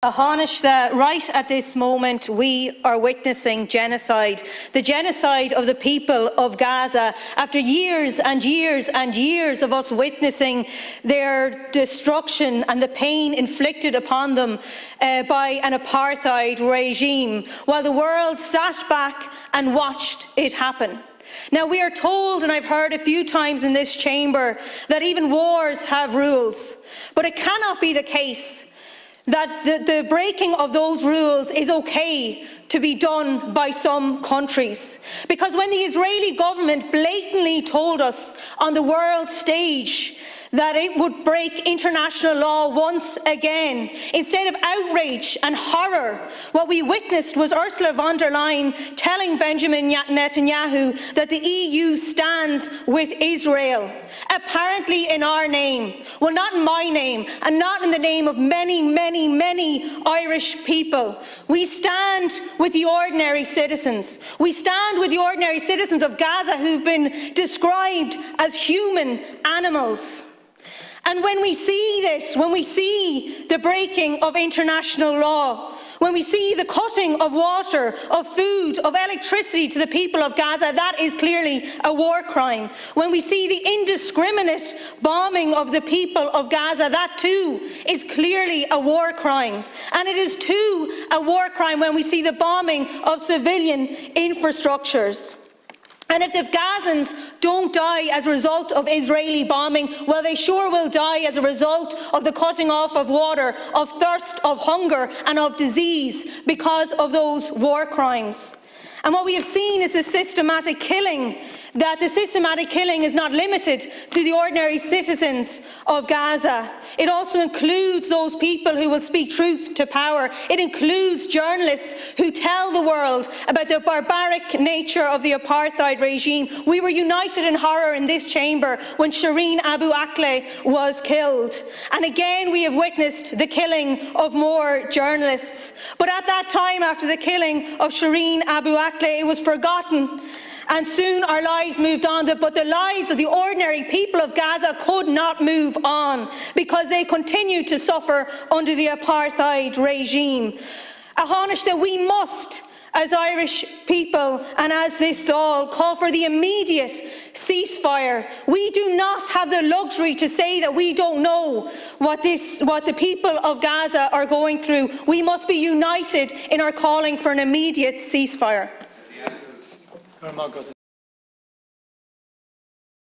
That right at this moment we are witnessing genocide, the genocide of the people of Gaza, after years and years and years of us witnessing their destruction and the pain inflicted upon them by an apartheid regime, while the world sat back and watched it happen. Now, we are told, and I've heard a few times in this chamber, that even wars have rules, but it cannot be the case that the breaking of those rules is okay to be done by some countries. Because when the Israeli government blatantly told us on the world stage that it would break international law once again, instead of outrage and horror, what we witnessed was Ursula von der Leyen telling Benjamin Netanyahu that the EU stands with Israel, apparently in our name. Well, not in my name, and not in the name of many, many, many Irish people. We stand with the ordinary citizens. We stand with the ordinary citizens of Gaza who've been described as human animals. And when we see this, when we see the breaking of international law, when we see the cutting of water, of food, of electricity to the people of Gaza, that is clearly a war crime. When we see the indiscriminate bombing of the people of Gaza, that too is clearly a war crime. And it is too a war crime when we see the bombing of civilian infrastructures. And if the Gazans don't die as a result of Israeli bombing, well, they sure will die as a result of the cutting off of water, of thirst, of hunger and of disease because of those war crimes. And what we have seen is the systematic killing, that the systematic killing is not limited to the ordinary citizens of Gaza. It also includes those people who will speak truth to power. It includes journalists who tell the world about the barbaric nature of the apartheid regime. We were united in horror in this chamber when Shireen Abu Akleh was killed. And again, we have witnessed the killing of more journalists. But at that time, after the killing of Shireen Abu Akleh, it was forgotten. And soon our lives moved on, but the lives of the ordinary people of Gaza could not move on because they continued to suffer under the apartheid regime. That we must, as Irish people and as this Dáil, call for the immediate ceasefire. We do not have the luxury to say that we don't know what the people of Gaza are going through. We must be united in our calling for an immediate ceasefire.